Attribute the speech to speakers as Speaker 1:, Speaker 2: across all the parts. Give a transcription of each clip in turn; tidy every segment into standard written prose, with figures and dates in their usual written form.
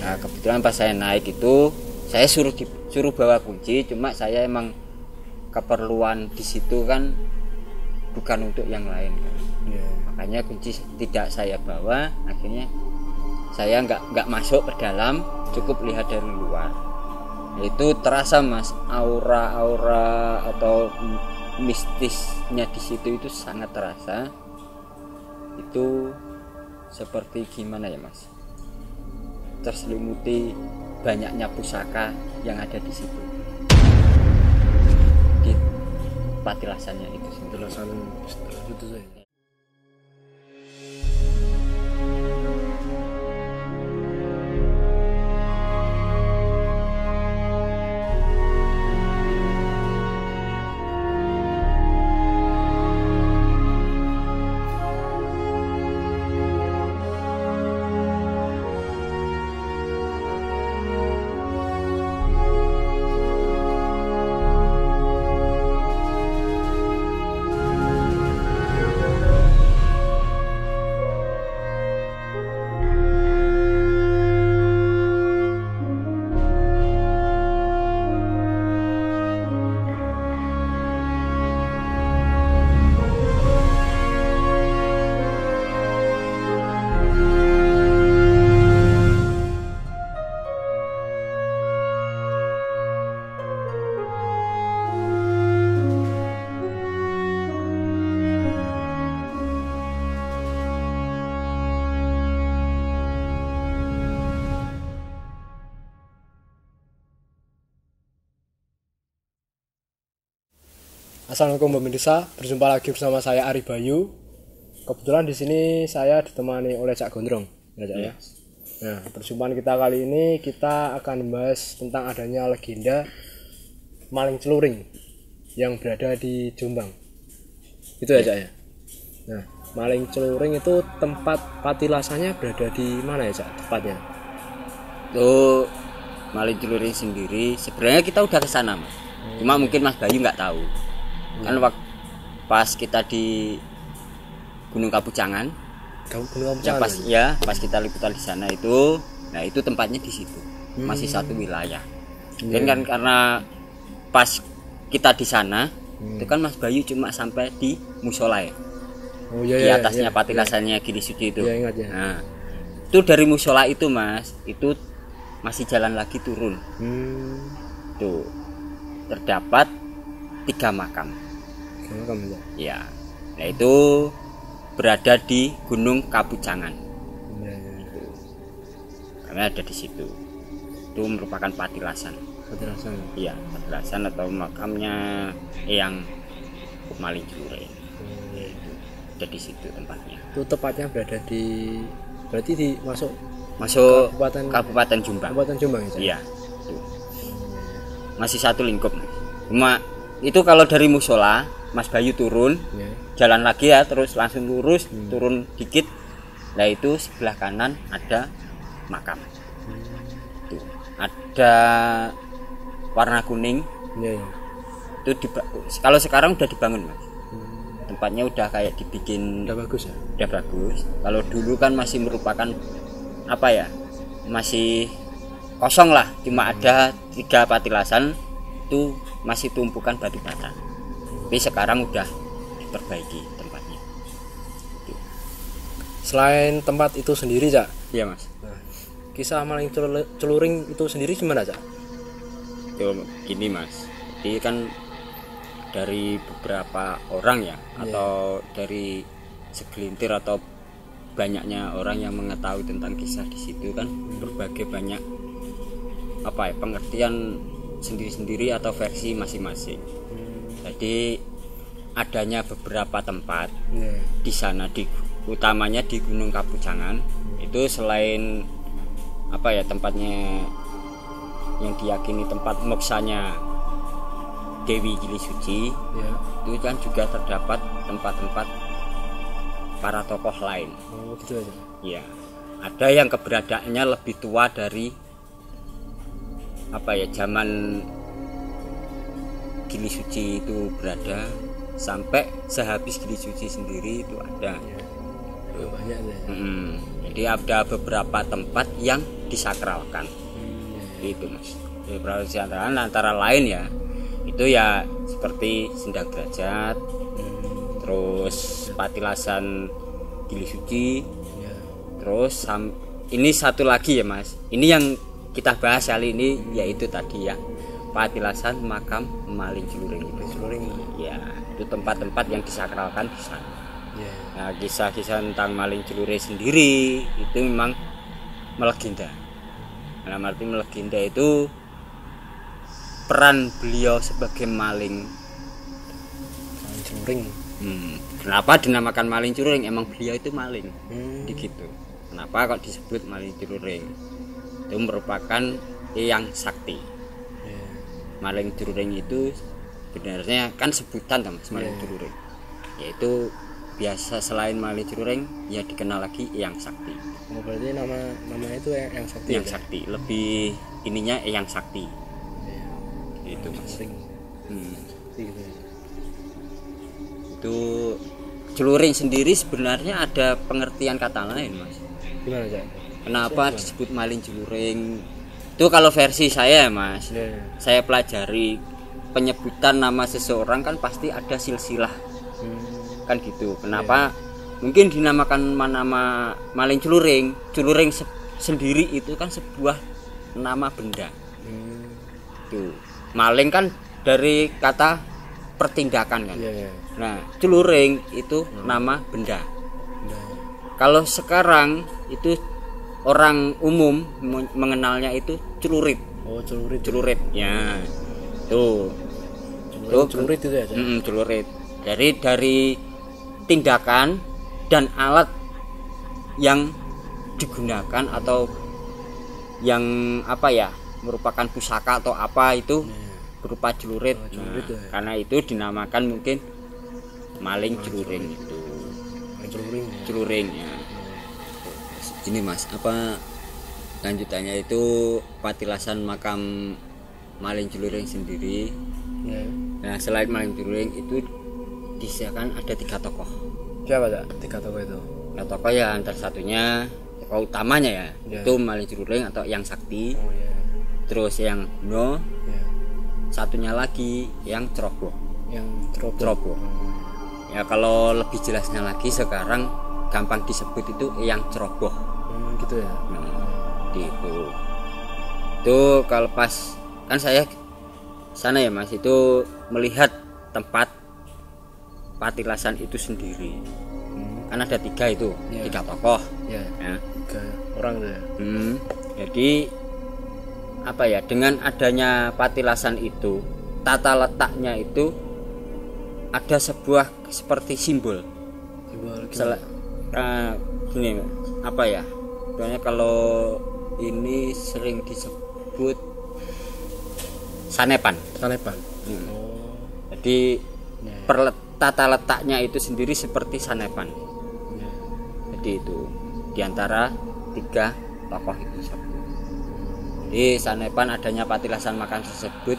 Speaker 1: Nah, kebetulan pas saya naik itu saya suruh bawa kunci, cuma saya emang keperluan di situ kan bukan untuk yang lain kan. Makanya kunci tidak saya bawa, akhirnya saya nggak masuk ke dalam, cukup lihat dari luar. Itu terasa Mas, aura atau mistisnya di situ itu sangat terasa. Itu seperti gimana ya Mas, terselimuti banyaknya pusaka yang ada di situ, di patilasannya itu sendiri.
Speaker 2: Itu saya. Assalamualaikum pemirsa, berjumpa lagi bersama saya Ari Bayu. Kebetulan di sini saya ditemani oleh Cak Gondrong, ya Cak ya. Nah, perjumpaan kita kali ini kita akan membahas tentang adanya legenda maling celuring yang berada di Jombang. Itu ya Cak ya. Nah, maling celuring itu tempat patilasannya berada di mana ya Cak tepatnya?
Speaker 1: Itu maling celuring sendiri sebenarnya kita udah ke sana Mas. Cuma mungkin Mas Bayu nggak tahu. Kan waktu pas kita di Gunung Kapucangan, pas kita liputan di sana itu, nah itu tempatnya di situ, masih satu wilayah. Dan kan karena pas kita di sana, itu kan Mas Bayu cuma sampai di musola ya, di atasnya patilasannya Gili Suci itu. Nah, itu dari musola itu Mas, itu masih jalan lagi turun. Tuh terdapat 3 makam. Ya, nah itu berada di Gunung Kapucangan. Karena ada di situ. Itu merupakan patilasan. Iya, patilasan atau makamnya yang maling celuring. Ada di situ tempatnya.
Speaker 2: Itu tepatnya berada di, berarti di masuk
Speaker 1: Kabupaten Jombang.
Speaker 2: Kabupaten Jombang ya?
Speaker 1: Iya. Masih satu lingkup. Cuma itu kalau dari musola Mas Bayu turun, jalan lagi ya, terus langsung lurus, turun dikit. Nah itu sebelah kanan ada makam. Tuh, ada warna kuning. Itu kalau sekarang udah dibangun Mas. Tempatnya udah kayak dibikin.
Speaker 2: Udah bagus ya?
Speaker 1: Udah bagus. Kalau dulu kan masih merupakan apa ya? Masih kosong lah, cuma ada 3 patilasan itu masih tumpukan batu bata. Tapi sekarang udah diperbaiki tempatnya.
Speaker 2: Selain tempat itu sendiri Cak?
Speaker 1: Iya Mas.
Speaker 2: Nah, kisah maling celuring itu sendiri gimana Cak?
Speaker 1: Itu gini Mas, jadi kan dari beberapa orang ya, atau dari segelintir atau banyaknya orang yang mengetahui tentang kisah di situ kan berbagai banyak apa ya, pengertian sendiri-sendiri atau versi masing-masing. Jadi adanya beberapa tempat di sana, utamanya di Gunung Kapucangan. Itu selain apa ya, tempatnya yang diyakini tempat moksanya Dewi Gili Suci, itu kan juga terdapat tempat-tempat para tokoh lain.
Speaker 2: Oh gitu aja.
Speaker 1: Ya, ada yang keberadaannya lebih tua dari apa ya, zaman Gili Suci itu berada, sampai sehabis Gili Suci sendiri itu ada.
Speaker 2: Banyak ya.
Speaker 1: Jadi ada beberapa tempat yang disakralkan. Itu Mas. Ya, persakralkan antara lain ya itu ya seperti sendang derajat, terus patilasan gili suci, terus ini satu lagi ya Mas, ini yang kita bahas kali ini yaitu tadi ya patilasan makam Maling Celuring ya, itu tempat-tempat yang disakralkan di sana. Nah, kisah-kisah tentang Maling Celuring sendiri itu memang melegenda. Nah, arti melegenda itu peran beliau sebagai maling
Speaker 2: celuring.
Speaker 1: Kenapa dinamakan Maling Celuring? Emang beliau itu maling. Gitu. Kenapa kok disebut Maling Celuring? Itu merupakan eyang sakti. Maling Celuring itu sebenarnya kan sebutan Mas, Maling Celuring. Yaitu biasa selain Maling Celuring ya dikenal lagi eyang sakti.
Speaker 2: Oh, berarti nama itu eyang sakti.
Speaker 1: Eyang sakti, lebih ininya eyang sakti. Itu Mas. Itu celuring sendiri sebenarnya ada pengertian kata lain Mas.
Speaker 2: Gimana aja?
Speaker 1: Kenapa disebut Maling Celuring? Itu kalau versi saya Mas. Saya pelajari penyebutan nama seseorang kan pasti ada silsilah. Kan gitu. Kenapa mungkin dinamakan nama Maling Celuring? Celuring sendiri itu kan sebuah nama benda. Tuh. Maling kan dari kata pertindakan kan. Nah, celuring itu nama benda. Kalau sekarang itu orang umum mengenalnya itu celurit.
Speaker 2: Oh, celurit.
Speaker 1: Celurit. Ya. Tuh.
Speaker 2: Celurit itu ya.
Speaker 1: Celurit. Jadi dari tindakan dan alat yang digunakan atau yang apa ya, merupakan pusaka atau apa itu berupa celurit. Karena itu dinamakan mungkin Maling Celuring itu. Celuring ya. Ini Mas, apa lanjutannya itu patilasan makam Maling Celuring sendiri. Nah, selain Maling Celuring itu disediakan ada 3 tokoh.
Speaker 2: Siapa tak 3 tokoh itu?
Speaker 1: Nah, tokoh ya antara satunya tokoh utamanya ya, itu Maling Celuring atau yang sakti. Terus yang Guno, satunya lagi yang Ceroboh. Ceroboh. Ya kalau lebih jelasnya lagi sekarang gampang disebut itu yang Ceroboh.
Speaker 2: Gitu ya.
Speaker 1: Gitu. Itu kalau pas kan saya sana ya Mas, itu melihat tempat patilasan itu sendiri. Kan ada 3 itu, 3 tokoh.
Speaker 2: Ya. 3 orang tuh ya.
Speaker 1: Jadi apa ya, dengan adanya patilasan itu tata letaknya itu ada sebuah seperti simbol gini apa ya, sebenarnya kalau ini sering disebut sanepan. Jadi tata letaknya itu sendiri seperti sanepan. Jadi itu diantara 3 tokoh itu. Di sanepan adanya patilasan makam tersebut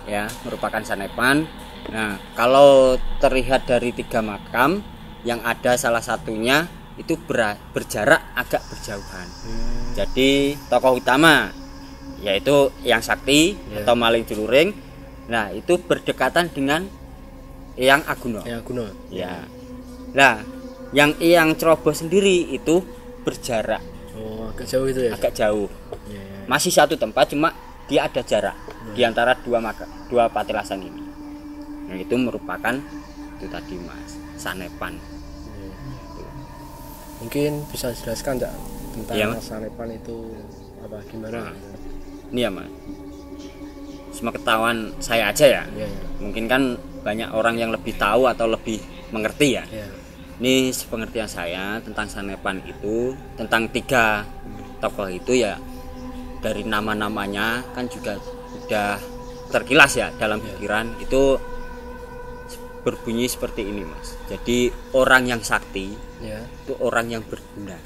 Speaker 1: ya merupakan sanepan. Nah, kalau terlihat dari 3 makam yang ada salah satunya itu berjarak agak berjauhan. Jadi tokoh utama yaitu yang sakti atau Maling Celuring. Nah, itu berdekatan dengan Eyang Aguno. Ya. Nah, yang Ceroboh sendiri itu berjarak.
Speaker 2: Oh, agak jauh itu ya.
Speaker 1: Agak jauh. Masih satu tempat, cuma dia ada jarak di antara 2 patilasan ini. Nah, itu merupakan itu tadi Mas, sanepan.
Speaker 2: Mungkin bisa jelaskan enggak tentang sanepan itu apa gimana?
Speaker 1: Ini ya Mas, cuma ketahuan saya aja ya. Mungkin kan banyak orang yang lebih tahu atau lebih mengerti ya. Ini sepengertian saya tentang sanepan itu, tentang 3 tokoh itu ya, dari nama-namanya kan juga sudah terkilas ya dalam pikiran. Itu berbunyi seperti ini Mas. Jadi orang yang sakti itu orang yang berguna.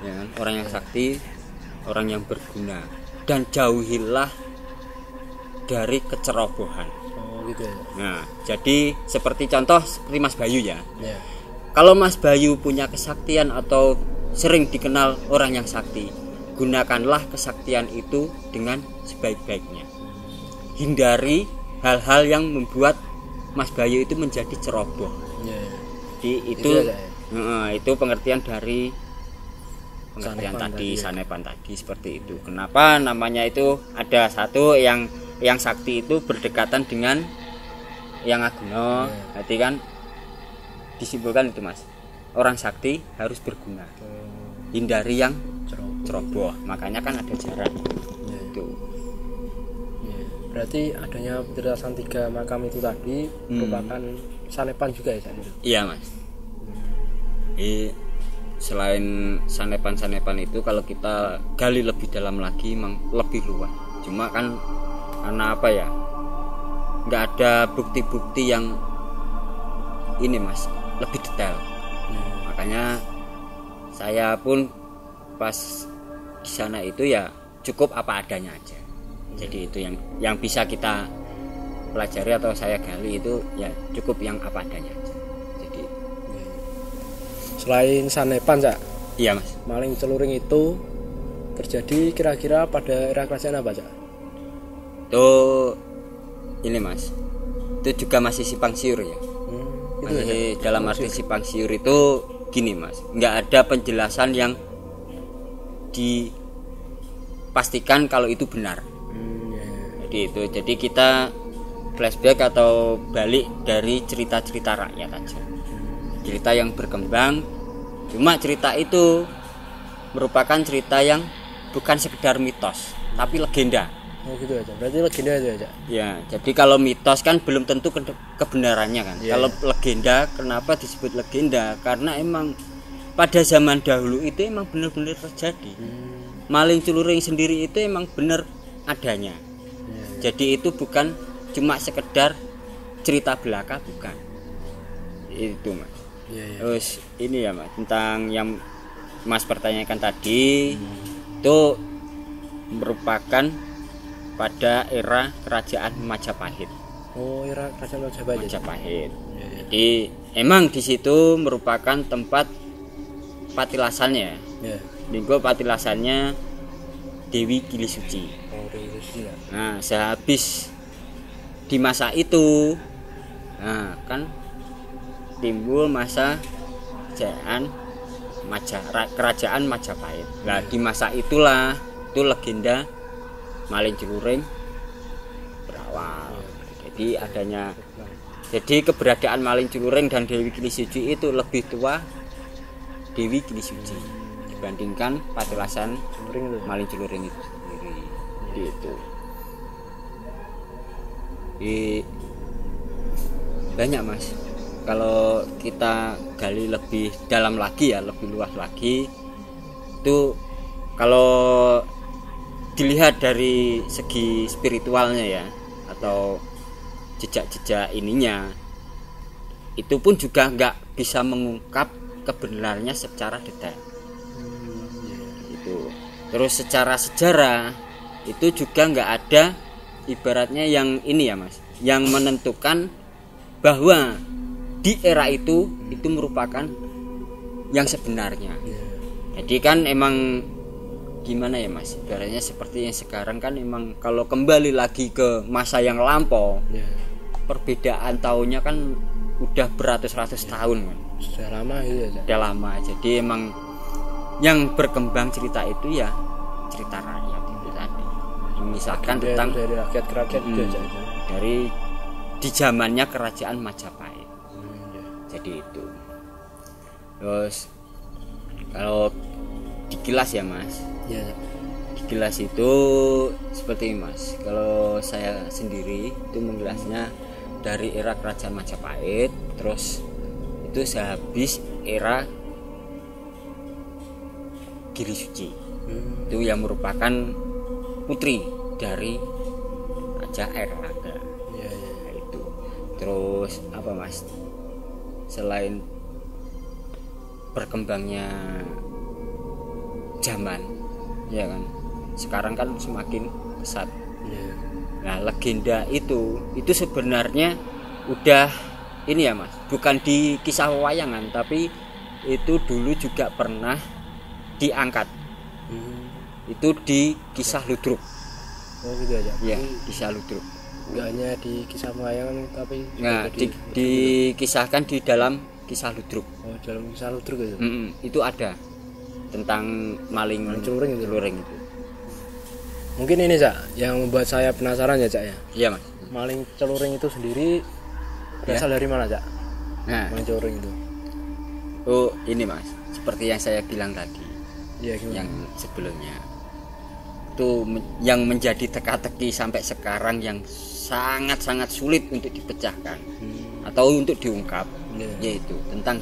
Speaker 1: Ya kan? Orang yang sakti, orang yang berguna, dan jauhilah dari kecerobohan.
Speaker 2: Gitu ya.
Speaker 1: Nah, jadi seperti contoh seperti Mas Bayu ya. Kalau Mas Bayu punya kesaktian atau sering dikenal orang yang sakti, gunakanlah kesaktian itu dengan sebaik-baiknya. Hindari hal-hal yang membuat Mas Bayu itu menjadi ceroboh. Jadi itu pengertian dari pengertian sanepan tadi seperti itu. Kenapa namanya itu ada satu yang sakti itu berdekatan dengan yang aguna. Berarti kan disimpulkan itu Mas, orang sakti harus berguna, hindari yang ceroboh. Makanya kan ada jarak itu.
Speaker 2: Berarti adanya penjelasan 3 makam itu tadi merupakan sanepan juga ya?
Speaker 1: Iya Mas. Selain sanepan-sanepan itu kalau kita gali lebih dalam lagi memang lebih luas. Cuma kan karena apa ya, nggak ada bukti-bukti yang ini Mas lebih detail. Makanya saya pun pas di sana itu ya cukup apa adanya aja. Jadi itu yang bisa kita pelajari atau saya gali itu ya cukup yang apa adanya aja. Jadi
Speaker 2: selain sanepan Cak,
Speaker 1: iya Mas,
Speaker 2: maling celuring itu terjadi kira-kira pada era kerajaan apa Cak?
Speaker 1: Itu ini Mas, itu juga masih simpang siur ya. Masih dalam arti simpang siur itu gini Mas, nggak ada penjelasan yang dipastikan kalau itu benar. Jadi kita flashback atau balik dari cerita-cerita rakyat aja, cerita yang berkembang. Cuma cerita itu merupakan cerita yang bukan sekedar mitos tapi legenda.
Speaker 2: Oh gitu aja, berarti legenda itu aja
Speaker 1: ya. Jadi kalau mitos kan belum tentu kebenarannya kan. Kalau legenda, kenapa disebut legenda? Karena emang pada zaman dahulu itu emang benar-benar terjadi. Maling celuring sendiri itu emang benar adanya. Jadi itu bukan cuma sekedar cerita belaka, bukan. Itu Mas. Terus ini ya Mas, tentang yang Mas pertanyakan tadi, itu merupakan pada era kerajaan Majapahit.
Speaker 2: Oh, era kerajaan
Speaker 1: Majapahit. Jadi emang di situ merupakan tempat patilasannya. Lingkup patilasannya Dewi Gili Suci. Nah, sehabis di masa itu, nah kan timbul masa kerajaan Majapahit. Nah, di masa itulah itu legenda maling celuring berawal. Jadi keberadaan maling celuring dan Dewi Gili Suci itu lebih tua Dewi Gili Suci dibandingkan patilasan maling celuring itu sendiri. Itu banyak Mas, kalau kita gali lebih dalam lagi ya, lebih luas lagi, itu kalau dilihat dari segi spiritualnya ya, atau jejak-jejak ininya, itu pun juga nggak bisa mengungkap kebenarannya secara detail. Itu terus secara sejarah itu juga nggak ada ibaratnya yang ini ya Mas, yang menentukan bahwa di era itu merupakan yang sebenarnya. Jadi kan emang gimana ya Mas, ibaratnya seperti yang sekarang kan emang kalau kembali lagi ke masa yang lampau, perbedaan tahunnya kan udah beratus-ratus tahun kan.
Speaker 2: Sudah lama itu ya.
Speaker 1: Sudah lama. Jadi emang yang berkembang cerita itu ya cerita rakyat itu tadi. Misalkan tentang
Speaker 2: dari rakyat ke rakyat itu aja.
Speaker 1: Dari di zamannya kerajaan Majapahit. Jadi itu. Terus kalau dikilas ya Mas. Dikilas itu seperti ini Mas. Kalau saya sendiri itu mengilasnya dari era kerajaan Majapahit, terus itu sehabis era Gili Suci. Itu yang merupakan putri dari Raja Airlangga. Itu. Terus apa Mas? Selain berkembangnya zaman, ya kan, sekarang kan semakin pesat. Nah, legenda itu sebenarnya udah ini ya Mas, bukan di kisah wayangan, tapi itu dulu juga pernah diangkat itu di kisah ludruk.
Speaker 2: Oh gitu aja.
Speaker 1: Ya, kisah ludruk.
Speaker 2: Enggak hanya di kisah pewayangan tapi
Speaker 1: Nah, dikisahkan di dalam kisah ludruk.
Speaker 2: Oh, dalam kisah ludruk itu.
Speaker 1: Itu ada tentang maling
Speaker 2: celuring itu.
Speaker 1: Itu.
Speaker 2: Mungkin ini Cak yang membuat saya penasaran ya Cak ya.
Speaker 1: Iya Mas.
Speaker 2: Maling celuring itu sendiri berasal dari mana Cak?
Speaker 1: Nah,
Speaker 2: maling celuring itu.
Speaker 1: Oh ini Mas, seperti yang saya bilang tadi.
Speaker 2: Iya gimana?
Speaker 1: Yang sebelumnya itu yang menjadi teka-teki sampai sekarang yang sangat-sangat sulit untuk dipecahkan atau untuk diungkap, yaitu tentang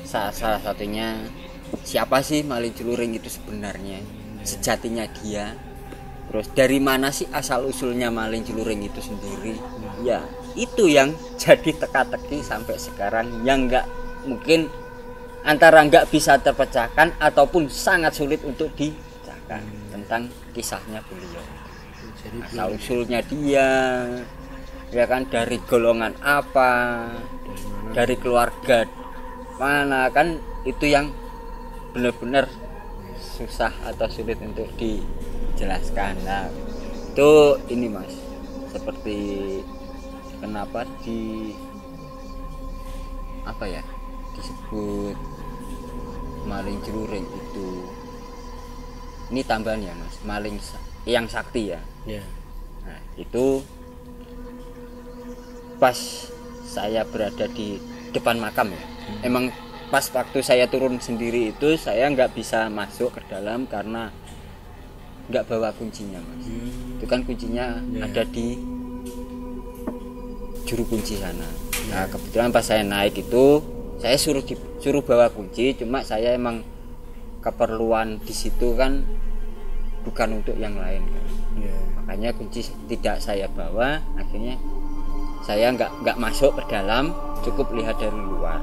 Speaker 1: salah satunya siapa sih maling celuring itu sebenarnya, sejatinya dia, terus dari mana sih asal usulnya maling celuring itu sendiri. Ya itu yang jadi teka-teki sampai sekarang, yang nggak mungkin, antara nggak bisa terpecahkan ataupun sangat sulit untuk dipecahkan tentang kisahnya beliau.
Speaker 2: Jadi
Speaker 1: Asal usulnya dia, ya kan, dari golongan apa, dari keluarga mana, kan itu yang benar-benar susah atau sulit untuk dijelaskan. Nah itu ini Mas, seperti kenapa disebut maling celuring itu. Ini tambahan ya Mas, maling yang sakti ya. Nah itu pas saya berada di depan makam ya. Emang pas waktu saya turun sendiri itu saya nggak bisa masuk ke dalam karena nggak bawa kuncinya Mas. Itu kan kuncinya ada di juru kunci sana. Nah kebetulan pas saya naik itu saya suruh bawa kunci, cuma saya emang keperluan di situ kan bukan untuk yang lain kan. Makanya kunci tidak saya bawa, akhirnya saya nggak masuk ke dalam, cukup lihat dari luar.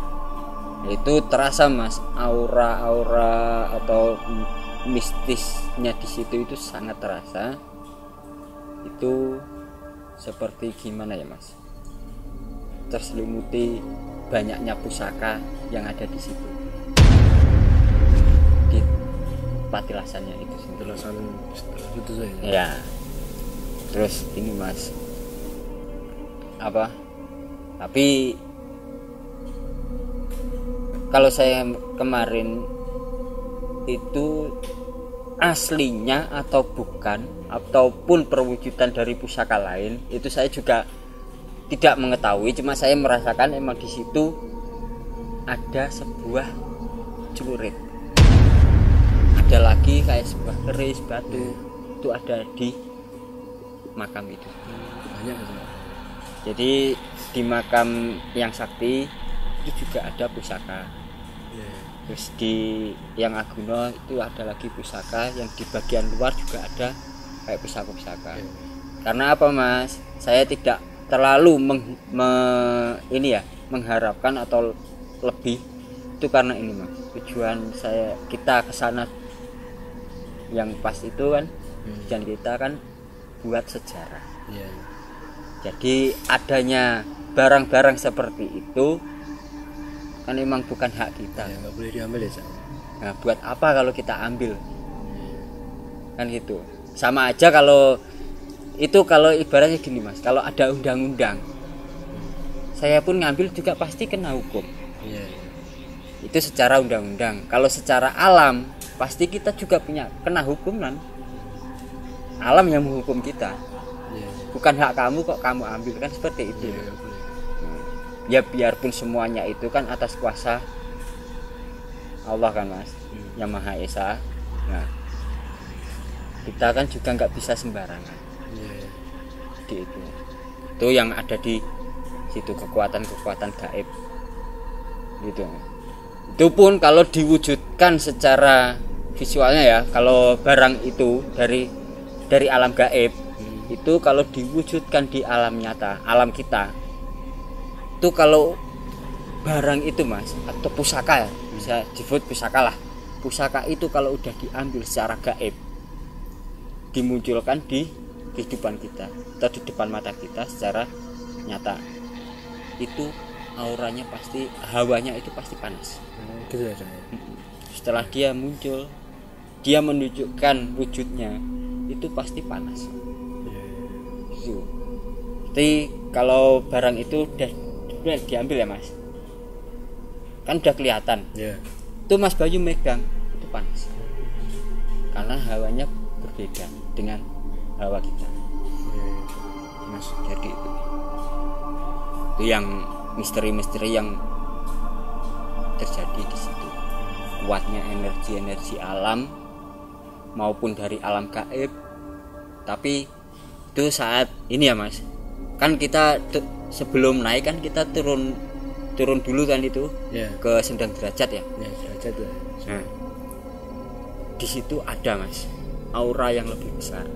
Speaker 1: Itu terasa Mas, aura atau mistisnya di situ itu sangat terasa. Itu seperti gimana ya Mas, terselimuti banyaknya pusaka yang ada di situ, di patilasannya itu sendiri.
Speaker 2: Itu saya.
Speaker 1: Ya. Terus ini Mas, tapi kalau saya kemarin itu aslinya atau bukan, ataupun perwujudan dari pusaka lain, itu saya juga tidak mengetahui. Cuma saya merasakan emang di situ ada sebuah celurit, ada lagi kayak sebuah keris batu, itu ada di makam itu.
Speaker 2: Banyak.
Speaker 1: Jadi di makam yang sakti itu juga ada pusaka. Terus di yang Aguna itu ada lagi pusaka, yang di bagian luar juga ada kayak pusaka-pusaka. Karena apa Mas? Saya tidak terlalu mengharapkan atau lebih, itu karena ini Mas, tujuan kita ke sana yang pas itu kan, tujuan kita kan buat sejarah. Jadi adanya barang-barang seperti itu kan memang bukan hak kita,
Speaker 2: nggak boleh diambil ya.
Speaker 1: Nah buat apa kalau kita ambil, kan gitu. Sama aja kalau ibaratnya gini Mas, kalau ada undang-undang, saya pun ngambil juga pasti kena hukum. Itu secara undang-undang. Kalau secara alam pasti kita juga kena hukuman. Alam yang menghukum kita. Bukan hak kamu kok kamu ambil, kan seperti itu. Ya biarpun semuanya itu kan atas kuasa Allah kan Mas, yang Maha Esa. Nah kita kan juga nggak bisa sembarangan. Itu yang ada di situ, kekuatan gaib gitu. Itu pun kalau diwujudkan secara visualnya ya, kalau barang itu dari alam gaib, itu kalau diwujudkan di alam nyata, alam kita, itu kalau barang itu Mas, atau pusaka ya, bisa disebut pusaka lah. Pusaka itu kalau udah diambil secara gaib, dimunculkan di kehidupan kita atau di depan mata kita secara nyata, itu auranya pasti, hawanya itu pasti panas.
Speaker 2: Gitu ya.
Speaker 1: Setelah dia muncul dia menunjukkan wujudnya itu pasti panas. Gitu. Jadi kalau barang itu udah diambil ya Mas, kan udah kelihatan. Itu Mas Bayu megang itu panas, karena hawanya berbeda dengan hawa kita. Mas, jadi itu yang misteri-misteri yang terjadi di situ. Kuatnya energi alam maupun dari alam gaib. Tapi itu saat ini ya Mas, kan kita sebelum naik kan kita turun dulu kan itu ke Sendang Derajat ya.
Speaker 2: Derajat ya.
Speaker 1: Nah, di situ ada Mas aura yang lebih besar.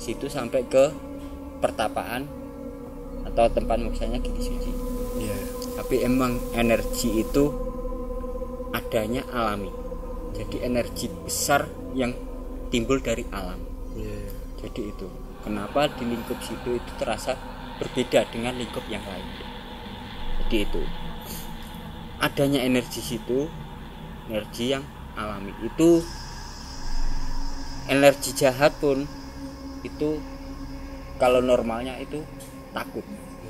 Speaker 1: Situ sampai ke pertapaan atau tempat moksanya Gigi Suci. Tapi emang energi itu adanya alami. Jadi energi besar yang timbul dari alam. Jadi itu kenapa di lingkup situ itu terasa berbeda dengan lingkup yang lain. Jadi itu adanya energi situ, energi yang alami. Itu energi jahat pun itu kalau normalnya itu takut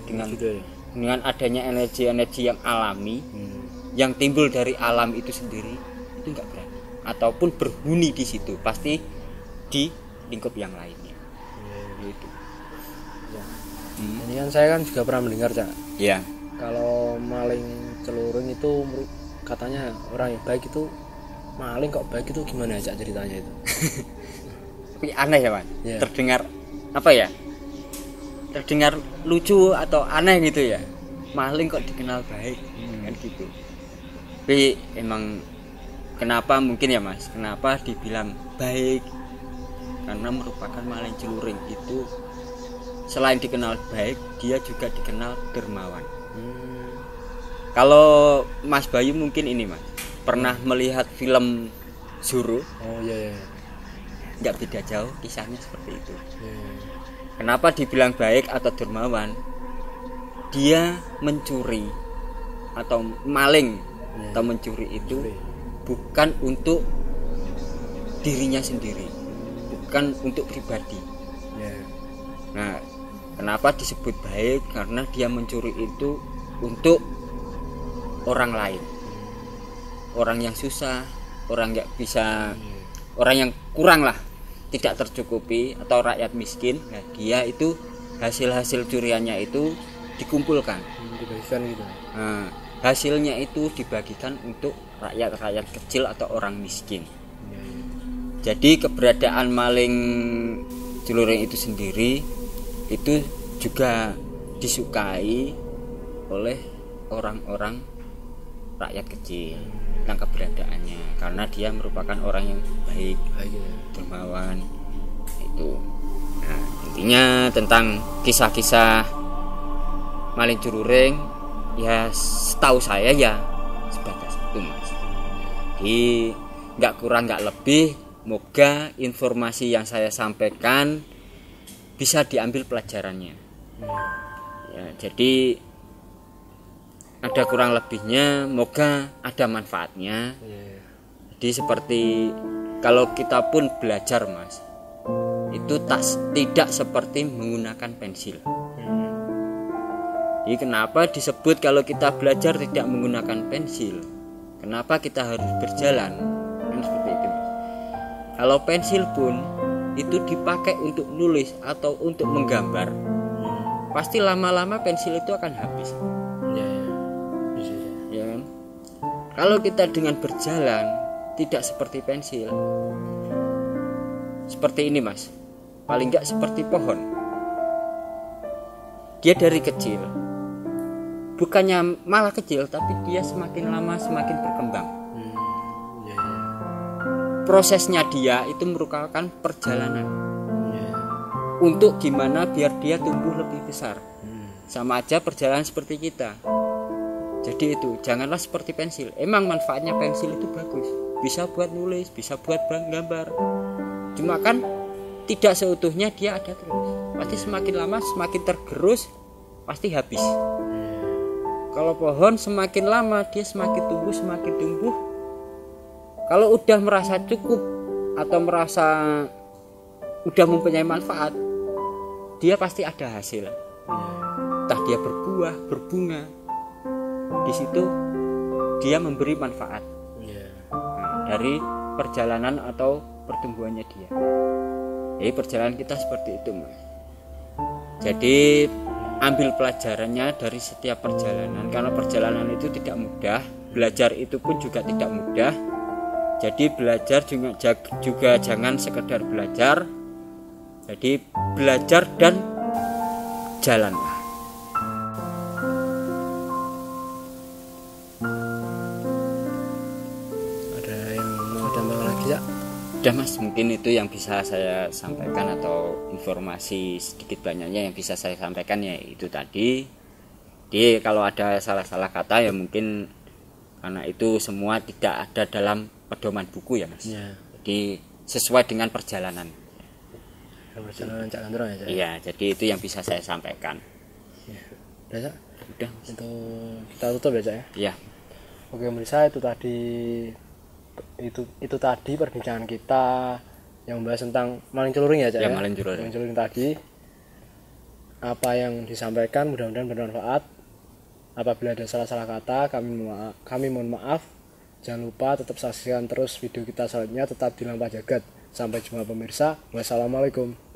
Speaker 1: dengan adanya energi yang alami yang timbul dari alam itu sendiri, itu enggak berani ataupun berhuni di situ, pasti di lingkup yang lainnya. Gitu.
Speaker 2: Ini kan saya kan juga pernah mendengar Cak.
Speaker 1: Iya.
Speaker 2: Kalau maling celuring itu katanya orang yang baik itu, maling kok baik itu gimana Cak ceritanya itu?
Speaker 1: Tapi aneh ya Mas. Terdengar apa ya? Terdengar lucu atau aneh gitu ya. Maling kok dikenal baik kan gitu. Tapi emang kenapa mungkin ya Mas, kenapa dibilang baik? Karena merupakan maling celuring itu selain dikenal baik, dia juga dikenal dermawan. Kalau Mas Bayu mungkin ini Mas pernah melihat film Zoro. Nggak beda jauh kisahnya seperti itu. Kenapa dibilang baik atau dermawan? Dia mencuri atau maling atau mencuri itu bukan untuk dirinya sendiri, bukan untuk pribadi. Nah, kenapa disebut baik? Karena dia mencuri itu untuk orang lain, orang yang susah, orang yang bisa, orang yang kurang lah, tidak tercukupi atau rakyat miskin. Nah, dia itu hasil curiannya itu dikumpulkan,
Speaker 2: dibagikan gitu.
Speaker 1: Nah, hasilnya itu dibagikan untuk rakyat kecil atau orang miskin. Jadi keberadaan maling celuring itu sendiri itu juga disukai oleh orang-orang rakyat kecil tentang keberadaannya, karena dia merupakan orang yang baik, dermawan itu. Nah, intinya tentang kisah-kisah maling celuring ya setahu saya ya sebatas itu Mas. Jadi nggak kurang nggak lebih, moga informasi yang saya sampaikan bisa diambil pelajarannya. Ya, jadi ada kurang lebihnya, moga ada manfaatnya. Jadi seperti kalau kita pun belajar Mas, itu tidak seperti menggunakan pensil. Jadi kenapa disebut kalau kita belajar tidak menggunakan pensil? Kenapa kita harus berjalan? Kan seperti itu. Kalau pensil pun itu dipakai untuk nulis atau untuk menggambar, pasti lama-lama pensil itu akan habis. Ya kan? Kalau kita dengan berjalan tidak seperti pensil, seperti ini Mas, paling enggak seperti pohon. Dia dari kecil, bukannya malah kecil, tapi dia semakin lama semakin berkembang. Prosesnya dia itu merupakan perjalanan untuk gimana biar dia tumbuh lebih besar. Sama aja perjalanan seperti kita. Jadi itu janganlah seperti pensil. Emang manfaatnya pensil itu bagus, bisa buat nulis, bisa buat gambar. Cuma kan tidak seutuhnya dia ada terus. Pasti semakin lama semakin tergerus, pasti habis. Kalau pohon semakin lama dia semakin tumbuh, Kalau udah merasa cukup atau merasa udah mempunyai manfaat, dia pasti ada hasil. Entah dia berbuah, berbunga, di situ dia memberi manfaat dari perjalanan atau pertumbuhannya dia. Jadi perjalanan kita seperti itu, Mas. Jadi ambil pelajarannya dari setiap perjalanan, karena perjalanan itu tidak mudah, belajar itu pun juga tidak mudah. Jadi belajar juga jangan sekedar belajar. Jadi belajar dan jalanlah.
Speaker 2: Ada yang mau tambah lagi ya?
Speaker 1: Udah Mas, mungkin itu yang bisa saya sampaikan, atau informasi sedikit banyaknya yang bisa saya sampaikan ya itu tadi. Jadi kalau ada salah-salah kata ya mungkin karena itu semua tidak ada dalam pedoman buku ya Mas. Jadi sesuai dengan perjalanan.
Speaker 2: Perjalanan Cak Gondrong ya, Cak?
Speaker 1: Iya, jadi itu yang bisa saya sampaikan.
Speaker 2: Udah, Cak?
Speaker 1: Udah.
Speaker 2: Itu kita tutup ya, Cak ya?
Speaker 1: Iya.
Speaker 2: Oke, pemirsa, itu tadi perbincangan kita yang membahas tentang maling celuring ya, Cak ya?
Speaker 1: Maling
Speaker 2: celuring tadi. Apa yang disampaikan mudah-mudahan bermanfaat. Apabila ada salah-salah kata, kami mohon maaf. Jangan lupa tetap saksikan terus video kita selanjutnya, tetap di Lampa Jagat. Sampai jumpa pemirsa. Wassalamualaikum.